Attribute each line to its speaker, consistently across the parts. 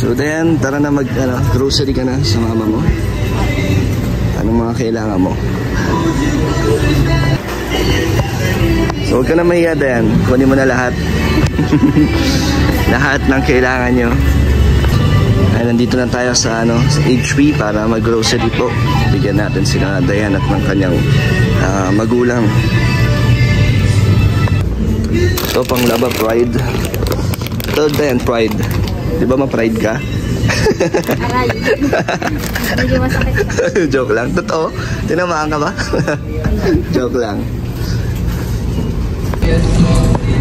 Speaker 1: So then, tara na grocery ka na sa mama mo. Anong mga kailangan mo? So huwag ka na mahiya, Dayan. Kunin mo na lahat. Lahat ng kailangan nyo. Ay, nandito na tayo sa HP para mag-grocery po. Bigyan natin sila Dayan at ng kanyang magulang. Ito pang laba, Pride. Ito, Dayan, Pride. Di ba ma-pride ka?
Speaker 2: Aray. Medyo masakit ka.
Speaker 1: Joke lang. Totoo? Tinamaan ka ba? Joke lang.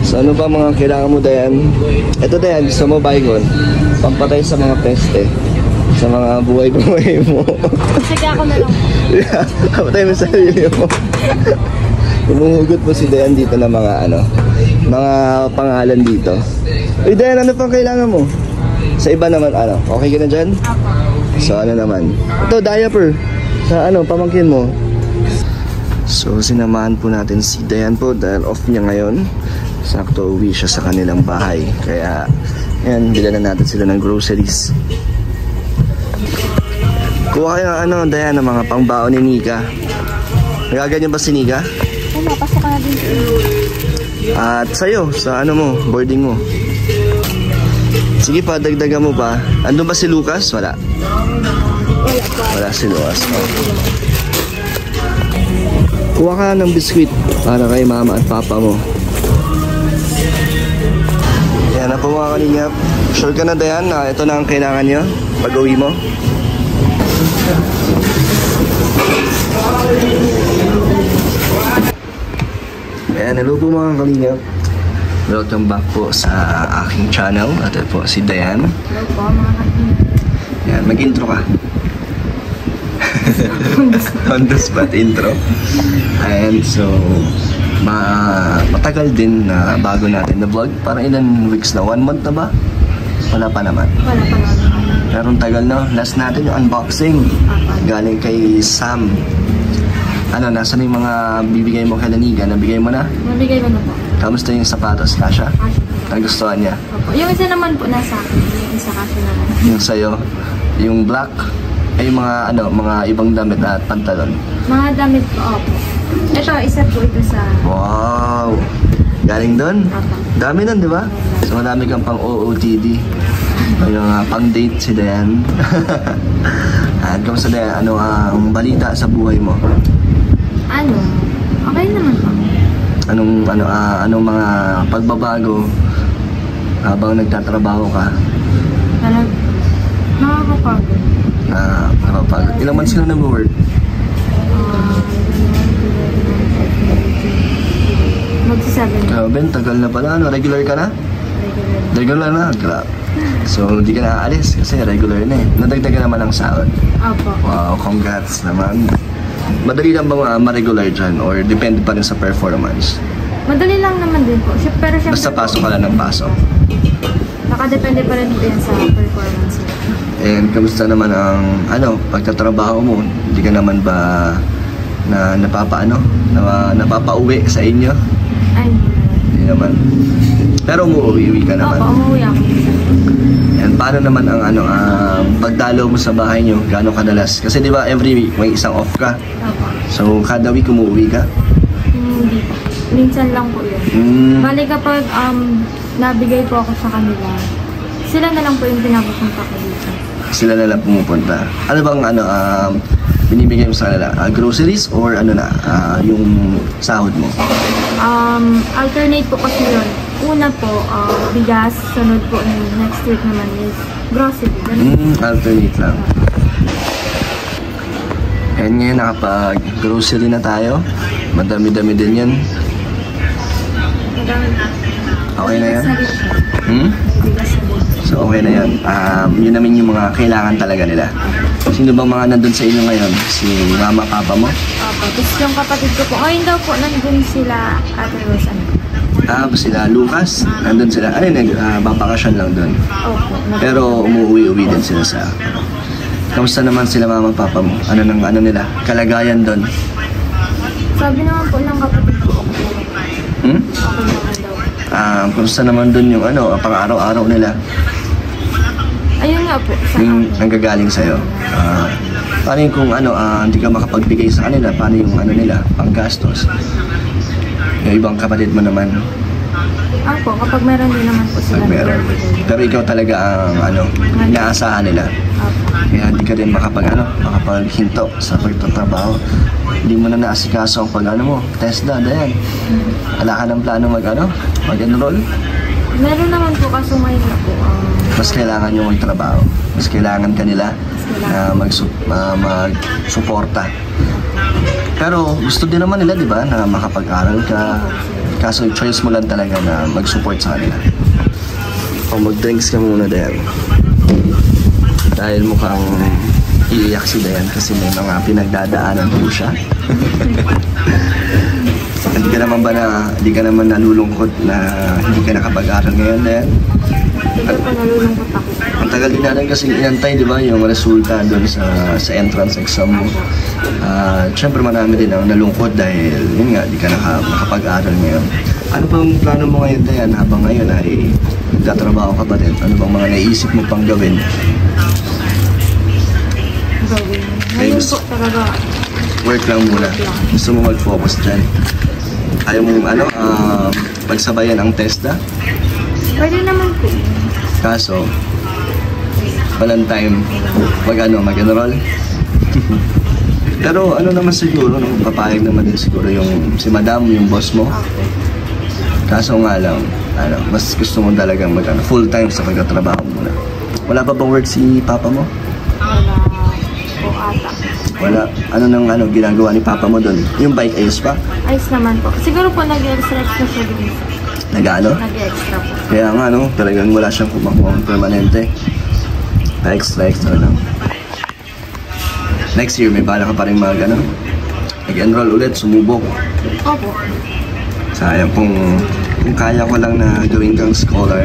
Speaker 1: So ano pa mga kailangan mo, Dayan? Ito, Dayan, gusto mo baygon? Pampatay sa mga peste. Sa mga buhay-buhay mo.
Speaker 2: Sige, ako na lang.
Speaker 1: Pampatay mo sa sarili mo. Humuhugot mo si Dayan dito ng mga mga pangalan dito. Uy, Dayan, ano pang kailangan mo? Sa iba naman, okay ka na dyan? So, naman? Ito, diaper. Sa pamangkin mo. So, sinamahan po natin si Dayan po dahil off niya ngayon. Sakto, uwi siya sa kanilang bahay. Kaya, yan, bilan na natin sila ng groceries. Kuha kayo ng Dayan, ng mga pangbaon ni Nika. Nagaganyan ba si Nika?
Speaker 2: Oo, pasok ka na din.
Speaker 1: At sa'yo, sa boarding mo. Sige pa, dagdagan mo pa. Andun ba si Lucas? Wala. Wala si Lucas. Oh. Kuha ka ng biskwit para kay mama at papa mo. Yan na po mga kalingap. Sure ka na, Dayan, na ito na ang kailangan nyo pag-uwi mo? Ayan, hello po mga kalingap. Welcome back po sa aking channel. Ito po si Dayan.
Speaker 2: Hello po mga kalingap.
Speaker 1: Ayan, mag-intro ka. On the spot intro. And so matagal din na bago natin na vlog. Parang ilan weeks na? 1 month na ba? Wala pa naman.
Speaker 2: Wala pa naman.
Speaker 1: Pero tagal na. Last natin yung unboxing. Galing kay Sam. Nasa na yung mga bibigay mo kay Laniga? Nabigay mo na?
Speaker 2: Nabigay ko na po.
Speaker 1: Kamusta yung sapatos? Kasha? Nagustuhan niya?
Speaker 2: Opo. Yung isa naman po nasa akin. Yung isa kasha naman.
Speaker 1: Yung sa'yo? Yung black? Ay mga mga ibang damit at pantalon? Mga
Speaker 2: damit po, opo. Ito, isa po ito sa...
Speaker 1: Wow! Galing doon?
Speaker 2: Opo.
Speaker 1: Dami nun, di ba? So madami kang pang OOTD. Yung pang date si Dayan. At kamusta Dayan? Ano ang balita sa buhay mo?
Speaker 2: Okay naman po.
Speaker 1: Anong mga pagbabago habang nagtatrabaho ka?
Speaker 2: Nakakapagod.
Speaker 1: Nakakapagod. Ilang months ka na nag-work?
Speaker 2: Mag-7.
Speaker 1: Tagal na pala. Regular ka na? Regular na? Grabe. So, hindi ka na aalis kasi regular na eh. Nadagdagan naman ang sahod.
Speaker 2: Opo.
Speaker 1: Wow, congrats naman. Madali lang ba ma-regular dyan or depende pa rin sa performance?
Speaker 2: Madali lang naman din po. Pero syempre,
Speaker 1: basta pasok ka lang ng pasok.
Speaker 2: Nakadepende pa rin din sa performance.
Speaker 1: And kamusta naman ang pagtatrabaho mo? Hindi ka naman ba napapauwi sa inyo?
Speaker 2: Ay,
Speaker 1: hindi naman. Pero umuwi ka naman.
Speaker 2: Opo, umuwi ako.
Speaker 1: And paano naman ang pagdalo mo sa bahay nyo? Gaano kadalas? Kasi di ba every week may isang off ka?
Speaker 2: Opo.
Speaker 1: So kada week umuwi ka?
Speaker 2: Hindi. Minsan lang po yun. Bali kapag nabigay po ako sa kanila, sila na lang po yung pinapupunta ko dito.
Speaker 1: Sila na lang pumupunta. Ano bang binibigay mo sa kanila? Groceries or yung sahod mo?
Speaker 2: Alternate po kasi yun. Una po, bigas. Sunod po, next week naman is grocery.
Speaker 1: Alternate lang. And ngayon nakapag-grocery na tayo. Madami-dami din yan. Okay na yan? So okay na yan. Yun namin yung mga kailangan talaga nila. Sino bang mga nandun sa inyo ngayon? Si mama, papa mo?
Speaker 2: Opo. Tapos yung kapatid ko po. Ngayon daw po, nandun sila Ate Rose.
Speaker 1: Sila Lucas? Nandun sila? Babakasyon lang dun.
Speaker 2: Opo.
Speaker 1: Pero umuwi-uwi din sila sa... Kamusta naman sila mama, papa mo? Ano nila? Kalagayan dun?
Speaker 2: Sabi naman po ng kapatid ko.
Speaker 1: Okay
Speaker 2: naman daw.
Speaker 1: Kamusta naman dun yung pang araw-araw nila?
Speaker 2: Ayun nga po, sa
Speaker 1: Yung
Speaker 2: akin.
Speaker 1: nanggagaling sa'yo. Paano yung kung hindi ka makapagbigay sa kanila, paano yung nila, panggastos? Yung ibang kapatid mo naman,
Speaker 2: Ako, kapag meron din naman po sila.
Speaker 1: pag meron. Pero ikaw talaga ang inaasahan nila.
Speaker 2: Apo.
Speaker 1: Kaya hindi ka din makapaghinto sa pagtatrabaho. Hindi mo na naasikaso ang mo, TESDA, Dayan. Wala ka ng plano mag-enroll?
Speaker 2: Meron naman po, kaso ngayon na po.
Speaker 1: Mas kailangan nyo magtrabaho. Mas kailangan kanila na mag-suporta. Pero gusto din naman nila, di ba, na makapag-aral ka. Kaso choice mo lang talaga na mag-support sa kanila. O mag-drinks ka muna, Dayan. Dahil mukhang iiyak si Dayan kasi may mga pinagdadaanan po siya. Hindi ka naman nalulungkot na hindi ka nakapag-aral ngayon, Dayan?
Speaker 2: Hindi po nalulungkot ako.
Speaker 1: Ang tagal din natin kasi inantay, di ba, yung resulta doon sa entrance exam mo. Siyempre marami din ang nalungkot dahil yun nga, di ka nakapag-aral ngayon. Ano bang plano mo ngayon, Dayan, habang ngayon ay nagtatrabaho ka pa din? Ano bang mga naisip mo pang gawin?
Speaker 2: Gawin. Ngayon po talaga.
Speaker 1: Work lang muna. Gusto mo mag-focus dyan. Ayaw mong pagsabayan ang TESDA?
Speaker 2: Pwede naman po.
Speaker 1: Kaso, walang time mag-enroll. Pero naman siguro, papayag naman din siguro yung si Madam, yung boss mo. Kaso nga lang, mas gusto mo talagang full-time sa pagkatrabaho muna. Wala pa bang work si Papa mo?
Speaker 2: Wala po ata.
Speaker 1: Wala. Ano ginagawa ni Papa mo doon? Yung bike ayos pa?
Speaker 2: Ayos naman po. Siguro po nag-extra po siya din. Nag-extra po.
Speaker 1: Kaya nga talagang wala siyang kumakuha permanente. Extra lang. Next year, may bala ka pa rin mag-enroll ulit, sumubok.
Speaker 2: Opo.
Speaker 1: Sayang kung kaya ko lang na gawin kang scholar,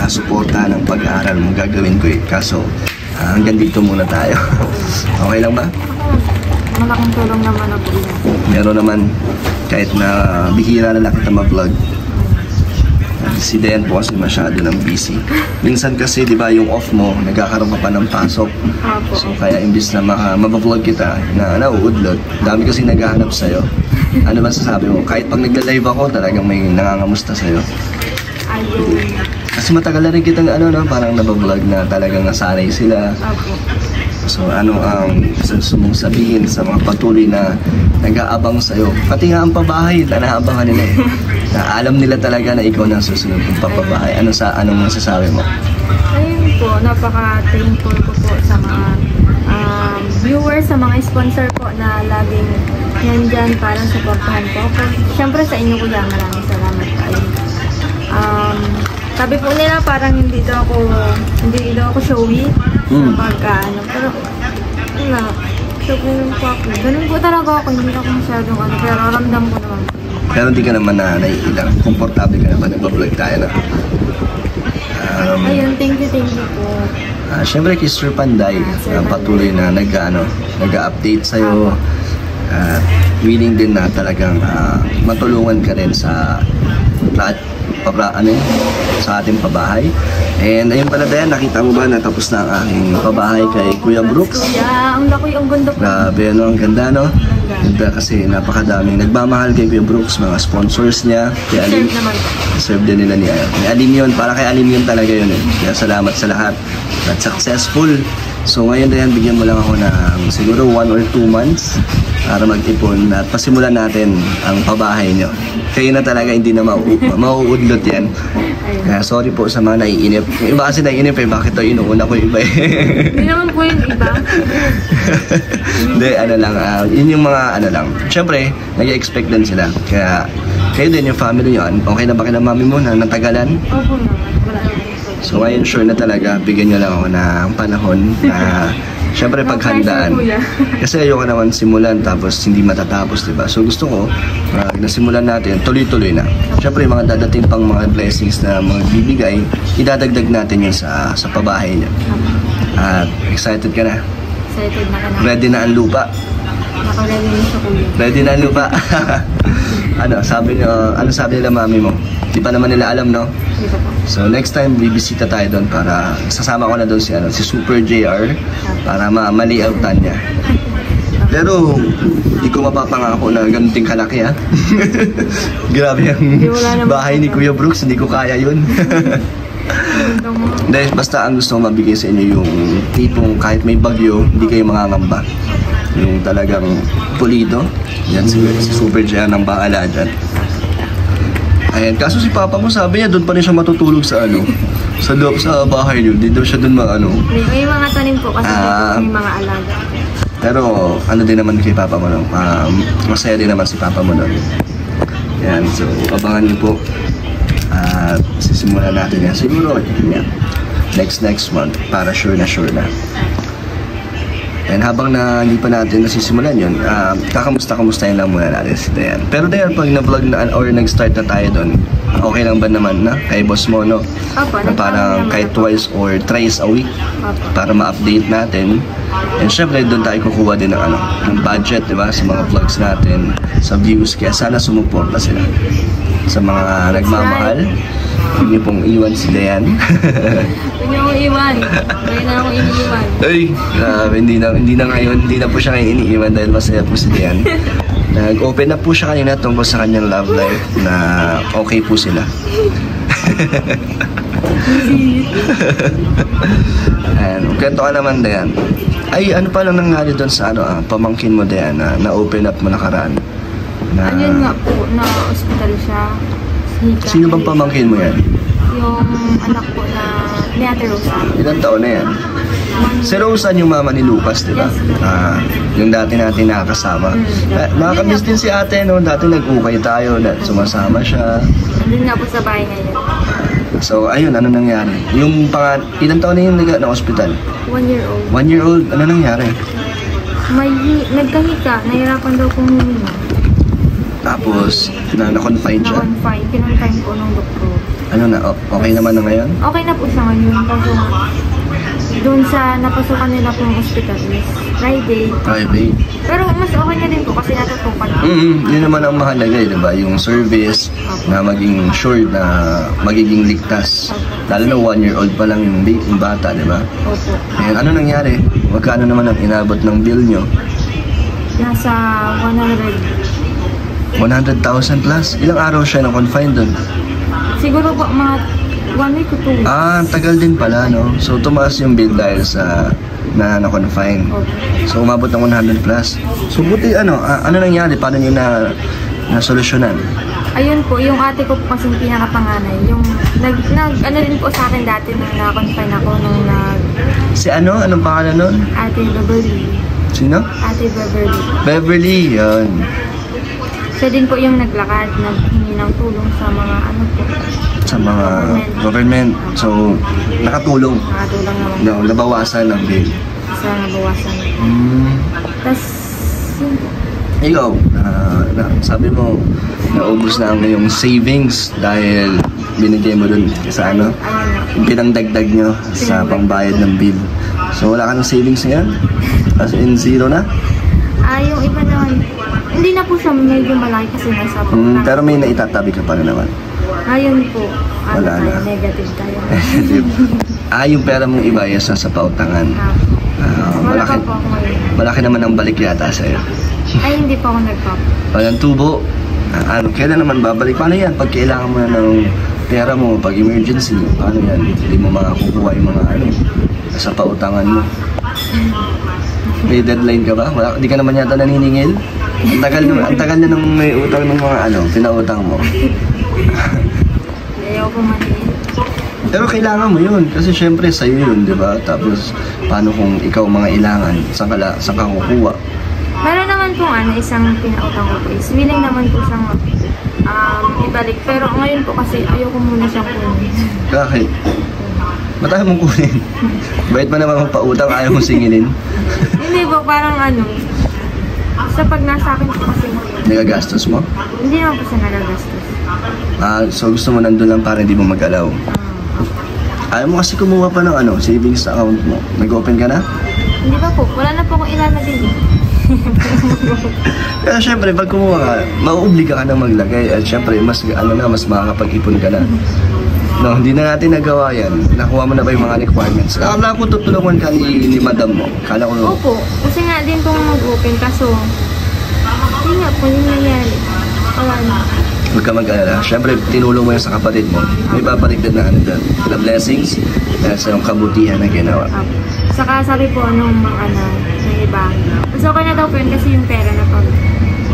Speaker 1: suporta ng pag-aaral mo, gagawin ko Kaso, hanggang dito muna tayo. Okay lang ba?
Speaker 2: Malaking tulong naman na po yan.
Speaker 1: Meron naman, kahit na bihira na lang kita ma-vlog. Si Dayan po kasi masyado ng busy. Minsan kasi, di ba, yung off mo, nagkakaroon ka pa ng pasok.
Speaker 2: Opo.
Speaker 1: So, kaya imbis na mabavlog kita, na nauudlot, dami kasi naghahanap sa'yo. Ano ba sasabi mo? Kahit pag nagla-live ako, talagang may nangangamusta sa'yo.
Speaker 2: Ayun.
Speaker 1: Kasi matagal na rin kitang parang nabavlog na talagang nasanay sila.
Speaker 2: Opo.
Speaker 1: So, ano ang gusto mong sabihin sa mga patuloy na nag-aabang sa'yo? Pati nga ang pabahay, naabangan nila na alam nila talaga na ikaw na susunod ng papabahay. Anong masasabi mo?
Speaker 2: Ayun po, napaka-thankful ko po sa mga viewers, sa mga sponsor po na laging nandyan para supportahan po ako. Siyempre sa inyo kuya, maraming salamat po. Sabi po nila parang hindi daw ako showy sa pero wala. So po ako. Ganun po talaga ako, hindi ako masyadong pero ramdam ko naman.
Speaker 1: Pero hindi ka naman na naiilang. Komportable ka naman, nag-vlog tayo na.
Speaker 2: Ayun, thank you po.
Speaker 1: Siyempre kay Sir Panday, patuloy na nag-update sa'yo. Willing din na talagang matulungan ka rin sa sa ating pabahay. And ayun pala Dayan, nakita mo ba na tapos na ang aking pabahay kay Kuya Brooks?
Speaker 2: Kuya, ang laki, ang ganda po.
Speaker 1: Grabe, ang ganda, no? Ganda kasi napakadaming nagmamahal kay Kuya Brooks, mga sponsors niya.
Speaker 2: Serve naman po.
Speaker 1: Serve din nila ni Alim yun. Para kay Alim yun talaga yun Kaya salamat sa lahat. At successful. So ngayon Dayan, bigyan mo lang ako ng siguro 1 or 2 months para mag-ipon at pasimulan natin ang pabahay nyo. Kayo na talaga hindi na mauudlot yan. Kaya sorry po sa mga naiinip. Yung iba kasi naiinip bakit ito inuuna ko yung iba
Speaker 2: Hindi naman po yung iba.
Speaker 1: Hindi, yun yung mga Siyempre, nag-expect din sila. Kaya kayo din yung family nyo. Okay na ba kina mami mo na natagalan?
Speaker 2: Opo naman. Wala naman.
Speaker 1: So ngayon sure na talaga, bigyan nyo lang ako ng panahon na siyempre paghandaan. Kasi ayoko naman simulan tapos hindi matatapos, diba? So gusto ko, nasimulan natin, tuloy-tuloy na. Siyempre mga dadating pang mga blessings na magbibigay, idadagdag natin yun sa pabahay niya. At excited ka na?
Speaker 2: Excited na ka na.
Speaker 1: Ready na ang lupa?
Speaker 2: Nakalagay niyo sa kuya.
Speaker 1: Ready na lupa. Ano sabi nila mami mo? Di pa naman nila alam, no?
Speaker 2: Dito po.
Speaker 1: So next time bibisita tayo doon para sasama ko na doon si Super JR para ma-layoutan niya. Pero di ko mapapangako na ganun kalaki, ha. Grabe ang bahay ni Kuya Brooks, hindi ko kaya yun. Dahil basta ang gusto ko mabigay sa inyo yung tipong kahit may bagyo, hindi kayo mangangamba. Yung talagang pulido. Yan si Super JR ng bahala dyan. Ayan, kaso si Papa mo sabi niya doon pa rin siya matutulog sa sa loob sa bahay niyo. Hindi daw siya doon
Speaker 2: May mga tanim po kasi may mga alaga.
Speaker 1: Pero ano din naman kay Papa mo, no? Masaya din naman si Papa mo doon. Yan, so abangan niyo po. At sisimulan natin yan. Siguro, yan. Next month, para sure na. And habang hindi pa natin nasisimulan yun, kakamusta-kamustahin lang muna natin si Dayan. Pero Dayan, pag na-vlog na or nag-start na tayo doon, okay lang ba naman na kay boss mo, no?
Speaker 2: Opo,
Speaker 1: na parang kahit twice or thrice a week para ma-update natin. And syempre, doon tayo kukuha din ng budget, di ba? Sa mga vlogs natin, sa views. Kaya sana sumuporta sila. Sa mga nagmamahal, huwag niyo pong iwan si Dayan.
Speaker 2: Huwag niyo akong iwan. Kaya na akong iniiwan.
Speaker 1: Ay, grabe, hindi na po siya ngayon iniiwan dahil masaya po si Dayan. Nag-open na po siya kanina tungkol sa kanyang love life na okay po sila. And kwento ka naman, Dayan. Ay, ano pa lang nangyari doon sa pamangkin mo, Dayan, na open up mo nakaraan?
Speaker 2: Ayun nga po, na-hospital siya.
Speaker 1: Sino bang pamangkin mo yan?
Speaker 2: Yung anak ko na ni Ate Rosa.
Speaker 1: Ilang taon na yan? Si Rosa yung mama ni Lucas, di ba? Yung dati natin nakakasama. Nakakamiss din si ate, no? Dati nag-ukay tayo, sumasama siya.
Speaker 2: Andun nga po sa bahay ngayon.
Speaker 1: So, ayun, ano nangyari? Ilang taon na yung na-hospital?
Speaker 2: 1 year old.
Speaker 1: 1 year old? Ano nangyari?
Speaker 2: Nagkahika, nahirapan daw kong huminga.
Speaker 1: Tapos, na-confine siya?
Speaker 2: Na-confine, kinonfine po ng doktor.
Speaker 1: Ano na, okay naman na ngayon?
Speaker 2: Okay na po siya ngayon, kaso doon sa napasukan nila pong hospital is Friday.
Speaker 1: Private.
Speaker 2: Pero mas okay na din po kasi natutukan na.
Speaker 1: Yun naman ang mahalaga, di ba? Yung service na maging sure na magiging ligtas. Lalo na 1 year old pa lang yung bata, di ba?
Speaker 2: Opo.
Speaker 1: Ayan, ano nangyari? Magkano naman ang inabot ng bill nyo?
Speaker 2: Nasa
Speaker 1: 100,000 plus? Ilang araw siya na-confine doon?
Speaker 2: siguro po mga 1 week to 2 weeks.
Speaker 1: Ang tagal din pala, no? So, tumaas yung bill dahil sa na-confine.
Speaker 2: Okay.
Speaker 1: So, umabot ng 100 plus. So, buti, ano nangyari? Paano nyo na-solusyonan?
Speaker 2: Ayun po, yung ate ko po kasing pinakapanganay. Yung, ano din po sa akin dati nung na-confine ako nung
Speaker 1: Si Anong pangalan nun?
Speaker 2: Ate Beverly.
Speaker 1: Sino?
Speaker 2: Ate Beverly.
Speaker 1: Beverly, yun.
Speaker 2: Siya din po yung naglakad, naghingi ng tulong sa mga po.
Speaker 1: Sa mga government. So, nakatulong.
Speaker 2: Nakatulong naman.
Speaker 1: No, nabawasan ng bill.
Speaker 2: Sa nabawasan. Tapos,
Speaker 1: ikaw, sabi mo, naubos na ang iyong savings dahil binigay mo dun sa pinangdagdag nyo sa pangbayad ng bill. So, wala ka ng savings ngayon? As in, zero na?
Speaker 2: yung iba naman, hindi na po siya medyo malaki kasi nasa
Speaker 1: pero may naitatabi ka pa rin naman.
Speaker 2: Ngayon po,
Speaker 1: wala na.
Speaker 2: Negative tayo.
Speaker 1: Yung pera mong iba, sa pautangan.
Speaker 2: Wala pa po ako ngayon.
Speaker 1: Malaki naman ang balik yata sa'yo.
Speaker 2: Ay, hindi pa ako nagpapa.
Speaker 1: Walang tubo. Kailan naman babalik? Paano yan? Pag kailangan mo na ng pera mo, pag emergency, paano yan? Hindi mo makakukuha yung mga sa pautangan mo. May deadline ka ba? Hindi ka naman yata naniningil? Ang tagal na nung may utang ng mga pinautang mo.
Speaker 2: Ayaw ko maningil.
Speaker 1: Pero kailangan mo yun kasi syempre sa'yo yun, di ba? Tapos paano kung ikaw mga ilangan, saan ka kukuha?
Speaker 2: Meron naman pong isang pinautang ko po is willing naman po siyang ibalik. Pero ngayon po kasi ayoko muna siyang kunin.
Speaker 1: Bakit? Ba't ayaw mong kunin? Bait pa naman magpautang, ayaw mong singilin?
Speaker 2: Hindi po, parang sa pag nasa akin po kasi
Speaker 1: nagagastos mo?
Speaker 2: Hindi naman po siya nagagastos.
Speaker 1: So gusto mo nandun lang para hindi mo mag-alaw? Ayaw mo kasi kumuha pa ng savings account mo. Nag-open ka na?
Speaker 2: Hindi pa po, wala na po akong ilalagay.
Speaker 1: Kaya syempre, pag kumuha ka, mauobliga ka na maglagay. At syempre, mas makakapag-ipon ka na. No, hindi na natin nagawa yan. Nakuha mo na ba yung mga requirements? Akala ko tutulungan ka ni madam mo. Akala ko...
Speaker 2: Opo, kasi nga din pong mag-open, kaso hindi nga po yung nangyari. Wala na.
Speaker 1: Huwag ka mag-alala. Syempre, tinulong mo yan sa kapatid mo. May babalik din na ano dyan. Na blessings dahil sa yung kabutihan na ginawa.
Speaker 2: Saka sabi po nung mga ng iba, mas okay na daw po yun kasi yung pera na pag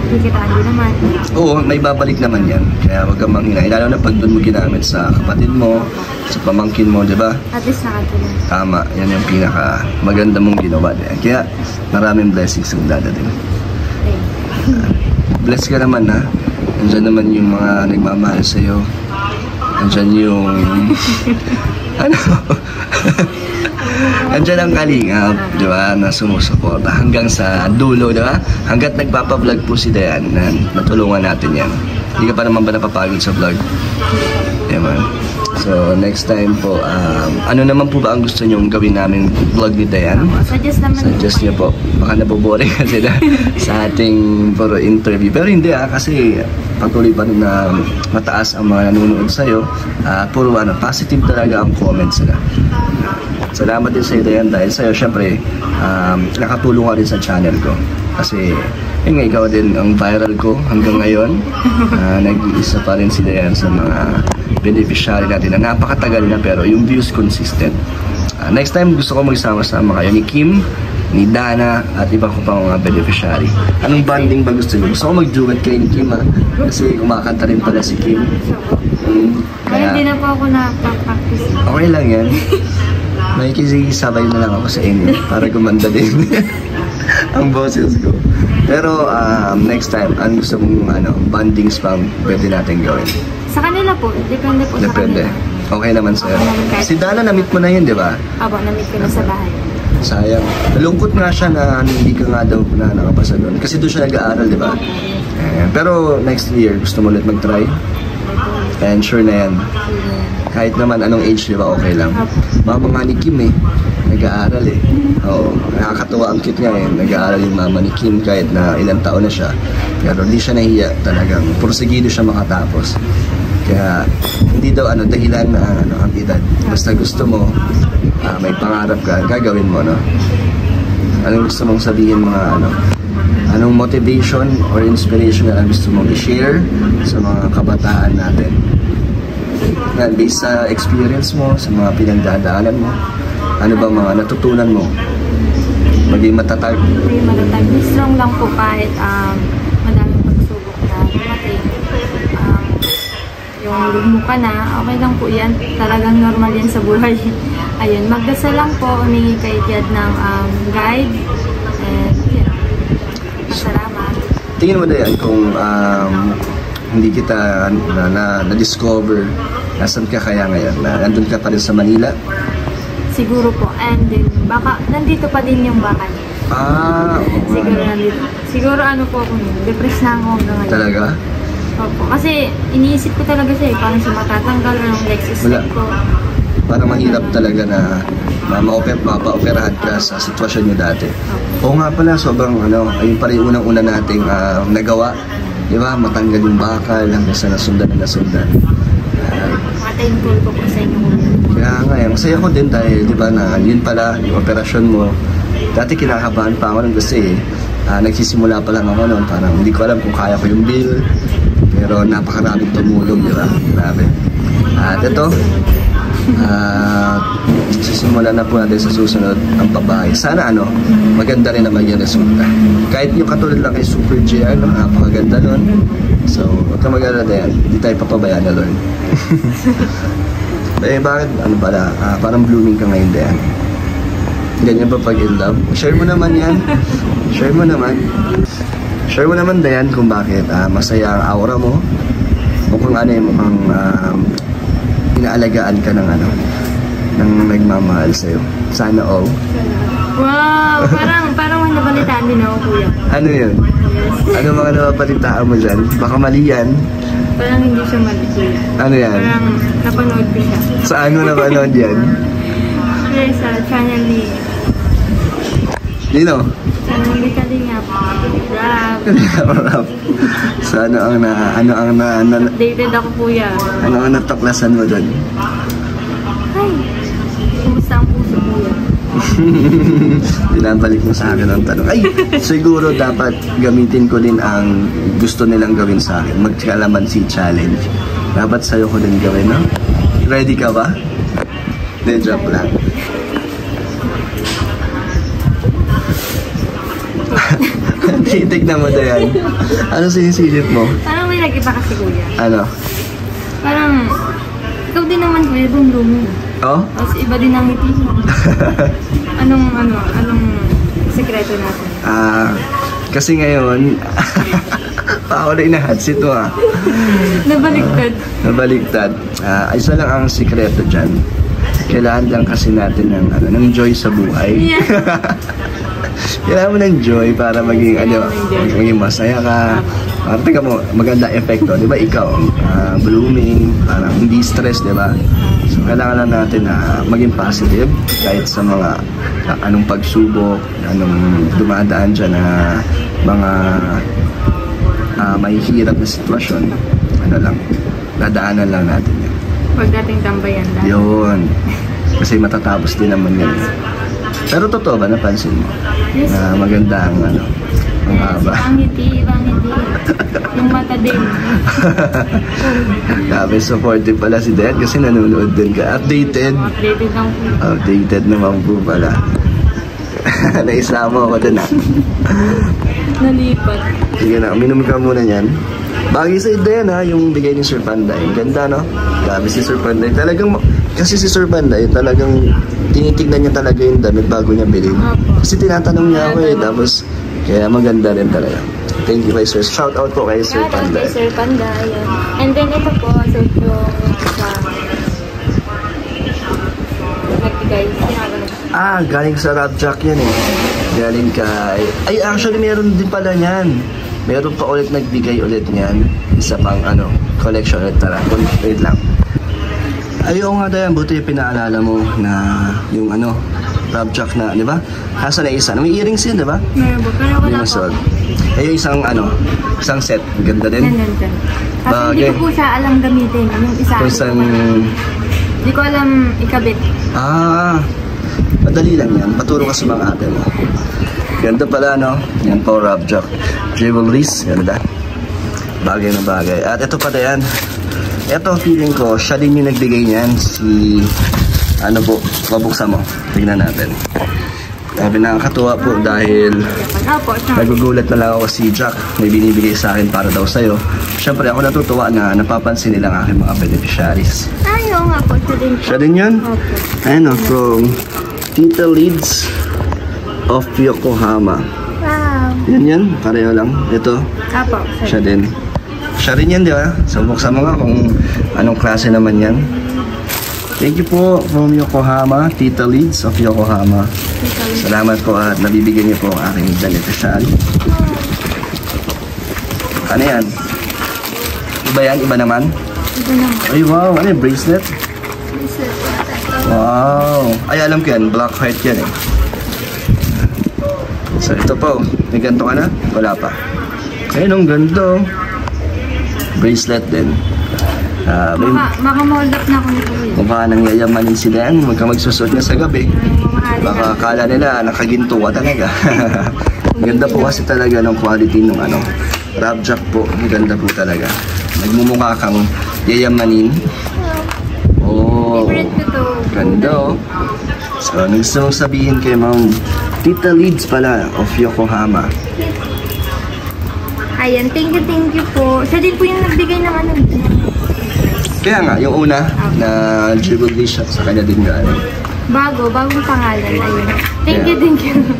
Speaker 2: kikitaan din naman.
Speaker 1: Oo, may babalik naman yan. Kaya huwag kang manghinay. Lalo na pag doon mo ginamit sa kapatid mo, sa pamangkin mo, di ba?
Speaker 2: At least nakatulong.
Speaker 1: Tama. Yan yung pinaka maganda mong ginawa din. Kaya maraming blessings ang dadating. Bless ka naman ha. Nandiyan naman yung mga nagmamahal sa'yo. Nandiyan yung... ano? Nandiyan ang kalingap, di ba, na sumusuporta hanggang sa dulo, di ba? Hanggat nagpapablog po si Dayan, na natulungan natin yan. Hindi ka pa naman ba napapagod sa vlog? Yeah, man. So, next time po, ano naman po ba ang gusto nyong gawin namin vlog ni Dayan?
Speaker 2: Suggest naman.
Speaker 1: Suggest niyo po. Baka naboboring kasi na sa ating puro interview. Pero hindi kasi patuloy pa rin na mataas ang mga nanonood sa'yo. Puro positive talaga ang comments nila. Salamat din sa'yo, Dayan, dahil sa'yo, syempre, nakatulong ka rin sa channel ko. Kasi, yun nga, ikaw din ang viral ko hanggang ngayon. Nag-iisa pa rin si Dayan sa mga beneficiary natin na napakatagal na pero yung views consistent. Next time, gusto ko magsama-sama kayo ni Kim, ni Dana, at iba ko pang mga beneficiary. Anong banding ba gusto niyo? Gusto ko mag-duet kayo ni Kim, kasi kumakanta rin pala si Kim.
Speaker 2: Kaya hindi na po ako na-practice.
Speaker 1: Okay lang yan. May kisabay na lang ako sa inyo para gumanda din ang boses ko. Pero next time, ano gusto mong bandings pang pwede natin gawin?
Speaker 2: Sa kanila po, depende po sa kanila.
Speaker 1: Okay naman sa'yo. Si Dana, na-meet mo na yun, di ba?
Speaker 2: Aba, na-meet ko na sa bahay.
Speaker 1: Sayang. Nalungkot nga siya na hindi ka nga daw na nakapasa doon. Kasi doon siya nag-aaral, di ba? Pero next year, gusto mo ulit mag-try? And sure na yan. Kahit naman anong age, di ba, okay lang. Mama nga ni Kim nag-aaral Oo, nakakatuwa ang cute niya Nag-aaral yung mama ni Kim kahit na ilang taon na siya. Pero hindi siya nahiya talagang. Porsigido siya makatapos. Kaya hindi daw dahilan na ang edad. Basta gusto mo, may pangarap ka, gagawin mo, no? Anong gusto mong sabihin mga anong motivation or inspiration na gusto mong i-share sa mga kabataan natin? Yan, based sa experience mo, sa mga pinagdadaanan mo, ano ba mga natutunan mo? Maging matatag.
Speaker 2: Maging matatag. Strong lang po kahit madaming pagsubok na dumating. Yung lugmo ka na, okay lang po yan. Talagang normal yan sa buhay. Ayun, magdasal lang po, humingi kay Tiad ng guide. And yun, masalamat.
Speaker 1: Tingin mo na yan kung hindi kita na-discover, nasan ka kaya ngayon? Nandun ka pa rin sa Manila?
Speaker 2: Siguro po. And then, baka nandito pa din yung bakal. Siguro nandito. Siguro po ako depressed na ako hanggang ngayon.
Speaker 1: Talaga?
Speaker 2: Opo. Kasi iniisip ko talaga siya paano siya matatanggal ng next step ko.
Speaker 1: Parang mahirap talaga na mapa-operahan ka sa sitwasyon niyo dati. Oo nga pala, sobrang ayun pa rin unang-una nating nagawa. Di ba? Matanggal yung bakal hanggang sa nasundan.
Speaker 2: Thankful ko po sa inyo.
Speaker 1: Kaya nga, masaya ko din dahil, di ba, na yun pala, yung operasyon mo. Dati kinakabahan pa ako nun kasi nagsisimula pa lang ako nun. Parang hindi ko alam kung kaya ko yung bill. Pero napakaraming tumulong, di ba? Grabe. At ito, sisimula na po natin sa susunod ang babae. Sana maganda rin naman yung resulta. Kahit yung katulad lang kay Super J, napakaganda nun. So, huwag ka mag-alala din. Hindi tayo papabayaan na doon. Bakit? Pala? Parang blooming ka ngayon din. Ganyan pa pag in love. Share mo naman yan. Share mo naman, Dayan, kung bakit masaya ang aura mo. Mukhang mukhang inaalagaan ka ng ng nagmamahal sa'yo. Sana all.
Speaker 2: Wow! Parang nabalitaan din ako, kuya.
Speaker 1: Ano yun? Ano mga nababalitaan mo dyan? Baka mali yan.
Speaker 2: Parang hindi siya mali, kuya.
Speaker 1: Ano yan?
Speaker 2: Parang napanood ko siya.
Speaker 1: Saan mo napanood yan?
Speaker 2: Sa channel ni
Speaker 1: Nino?
Speaker 2: Hindi ka din nga po. Rap.
Speaker 1: So ano ang
Speaker 2: Updated ako kuya.
Speaker 1: ano ang natuklasan mo doon?
Speaker 2: Ay, kumusta ang puso kuya?
Speaker 1: Binabalik mo sa akin ang tanong. Ay, siguro dapat gamitin ko din ang gusto nilang gawin sa akin. Magkalamansi challenge. Dapat sa'yo ko din gawin, no? Ready ka ba? Hindi, joke lang. Titignan mo na yan. Ano sinisilip mo?
Speaker 2: Parang may nag-iba kasi kuya.
Speaker 1: Ano?
Speaker 2: Parang, ikaw din naman kuya, bumlumi.
Speaker 1: Oh?
Speaker 2: Tapos iba din ang ngiti mo. Anong sekreto natin?
Speaker 1: Kasi ngayon, pakulay na hatsit mo ah.
Speaker 2: Nabaliktad.
Speaker 1: Nabaliktad. Isa lang ang sikreto dyan. Kailangan lang kasi natin ng joy sa buhay.
Speaker 2: Yeah.
Speaker 1: Kailangan mo ng joy para maging masaya ka. Tingnan mo, maganda epekto. Di ba ikaw, blooming, parang hindi stress, di ba? So, kailangan lang natin na maging positive kahit sa mga anong pagsubok, anong dumadaan dyan na mga mahihirap na sitwasyon. Ano lang, dadaanan lang natin yan.
Speaker 2: Huwag nating tambayan lang.
Speaker 1: Yun. Kasi matatapos din naman yun. Pero totoo ba, napansin mo?
Speaker 2: Yes.
Speaker 1: Na maganda ang ang haba.
Speaker 2: Ibang ngiti. Yung mata din.
Speaker 1: Grabe, supportive pala si Dad kasi nanonood din ka. Updated.
Speaker 2: Updated lang po.
Speaker 1: Updated naman po pala. Naisama ako dun ah.
Speaker 2: Nalipat.
Speaker 1: Sige na, uminom ka muna yan. Bagay sa ito yan ha, yung bigay ni Sir Panday. Ganda no? Grabe si Sir Panday. Talagang, kasi si Sir Panday, talagang tinitignan niya talaga yung damit bago niya bilhin. Kasi tinatanong niya ako eh, tapos kaya maganda rin talaga. Thank you kay Sir. Shout out po kay Sir
Speaker 2: Shout out
Speaker 1: Panday.
Speaker 2: kay Sir Panday. Yan. And then ito po, so yung sa nagbigay.
Speaker 1: Galing sa Rap Jack yan eh. Galing kay... Ay, actually meron din pala niyan. Meron pa ulit nagbigay ulit niyan. Isa pang collection ulit. Tara, wait lang. Ayaw nga Dayan, buti pinaalala mo na yung Rap Jack na, di ba? Hasa na isa. May earrings yun, di ba?
Speaker 2: Meron po, pero wala po.
Speaker 1: Masod. Yung isang set. Ganda din.
Speaker 2: Nandun. Kasi hindi
Speaker 1: Bagay.
Speaker 2: ko po siya alam gamitin. Yung isa.
Speaker 1: Kung isang...
Speaker 2: Hindi ko alam ikabit.
Speaker 1: Madali lang yan. Paturo ka sa mga ate mo. Ganda pala, no? Yan po, Rap Jack. Jewelries. Ganda. Bagay na bagay. At ito pa yan. Ito, feeling ko, siya din yung nagbigay niyan. Si... mabuksan mo. Tignan natin. Sabi nakakatuwa po dahil
Speaker 2: Opo, siya.
Speaker 1: nagugulat na lang ako si Jack. May binibigay sa akin para daw sa'yo. Siyempre, ako natutuwa na napapansin nilang aking mga beneficiaries.
Speaker 2: Ayaw nga po, siya din po.
Speaker 1: Siya din yun?
Speaker 2: Opo.
Speaker 1: Ayun, from Tita Leeds of Yokohama.
Speaker 2: Wow.
Speaker 1: Yan, pareho lang. Ito,
Speaker 2: Opo,
Speaker 1: siya din. Siya rin yan, di ba? So, buksan mo nga kung anong klase naman yan. Thank you po from Yokohama, Tita Leeds of Yokohama. Salamat po at nabibigyan niyo po ang aking beneficiary. Ano yan? Iba yan? Iba naman?
Speaker 2: Ito naman.
Speaker 1: Ay, wow! Ano yung bracelet? Wow! Ay, alam ko yan. Black heart yan eh. So, ito po. May ganito ka na? Wala pa. Ayun, ang ganda. Bracelet din.
Speaker 2: Maka-mold up na ako nito.
Speaker 1: Mukha nang yayamanin sila yan. Huwag ka magsusuot na sa gabi.
Speaker 2: Mamahalin
Speaker 1: Baka
Speaker 2: na.
Speaker 1: akala nila nakaginto ka talaga. Ganda po kasi talaga ng quality ng Rap Jack po. Ganda po talaga. Nagmumukha kang yayamanin. Oh,
Speaker 2: Favorite ko to.
Speaker 1: ganda oh. So, gusto mong sabihin kay Ma'am Tita Leeds pala of Yokohama.
Speaker 2: Ayan, thank you po. Siya din po yung nagbigay ng
Speaker 1: Kaya nga, yung una na jewelry shop sa kanya din galing.
Speaker 2: bagong pangalan. Ayun. Thank you.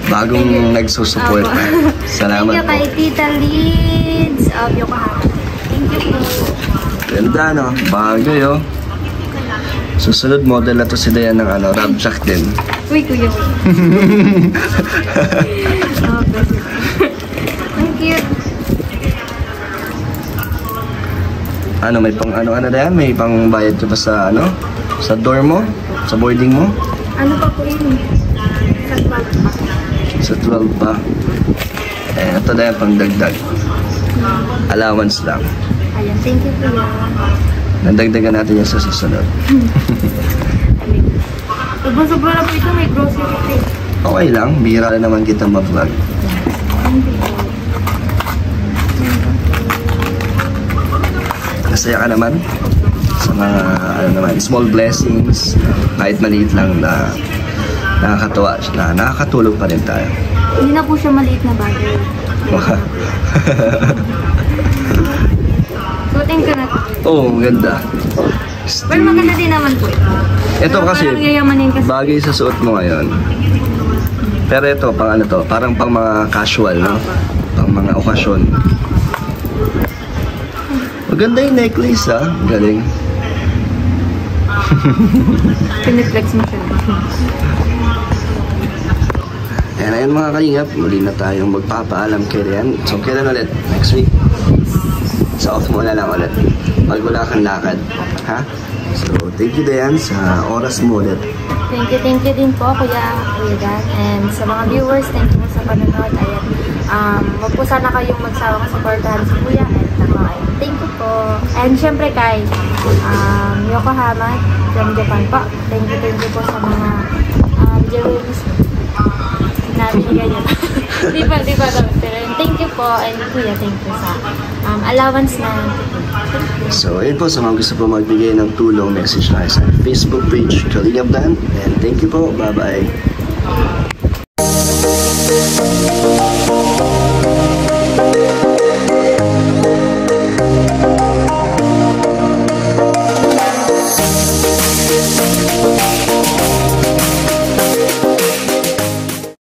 Speaker 1: Bagong nagsusupport
Speaker 2: Opo.
Speaker 1: na. Salamat
Speaker 2: Thank you kay
Speaker 1: po.
Speaker 2: Tita Leeds of Yokohama. Thank you po.
Speaker 1: Ganda no? Bagay oh. Susunod model na to si Dayan ng Rap Jack din.
Speaker 2: Uy, kuya. Okay. Thank you.
Speaker 1: May pang Dayan? May pang bayad ka ba sa sa dorm mo? Sa boarding mo?
Speaker 2: Ano pa po yun?
Speaker 1: Sa 12 pa. Eh, ito na yung pangdagdag. Allowance lang.
Speaker 2: Ayan, thank you kuya.
Speaker 1: Nadagdagan natin yan sa susunod.
Speaker 2: Sobra-sobra na po ito, may grocery fee.
Speaker 1: Okay lang, bihira na naman kita mag-vlog.
Speaker 2: Thank you po.
Speaker 1: Masaya ka naman sa mga ano naman, small blessings, kahit maliit lang na nakakatuwa, na nakakatulog pa rin tayo.
Speaker 2: Hindi na po siya maliit na bagay. Suotin ko na to.
Speaker 1: Oo, ganda.
Speaker 2: Pero maganda din naman po ito.
Speaker 1: Ito
Speaker 2: Pero
Speaker 1: kasi,
Speaker 2: parang yayamanin kasi.
Speaker 1: bagay sa suot mo ngayon. Pero ito, pang ano to, parang pang mga casual, no? Pang mga okasyon. Maganda yung necklace, ah. Galing.
Speaker 2: Piniflex mo siya.
Speaker 1: Ayan, ayan mga kalingap, muli na tayong magpapaalam kay Rian. So, kailan ulit? Next week? Sa off mo na lang ulit. Pag wala kang lakad. Ha? So, thank you Dayan sa oras mo ulit.
Speaker 2: Thank you din po Kuya Dan. And sa mga viewers, thank you po sa panonood. Ayan, wag po sana kayong magsawang supportahan si Kuya. And ako, ayan, thank you po. And syempre kay Yokohama from Japan po. Thank you po sa mga jewelries na binigay niyo. Di ba? Pero thank you po. And Kuya, thank you sa allowance na.
Speaker 1: So, ayun po, sa mga gusto po magbigay ng tulong, message na sa Facebook page, Kalingap Dan. And thank you po. Bye-bye.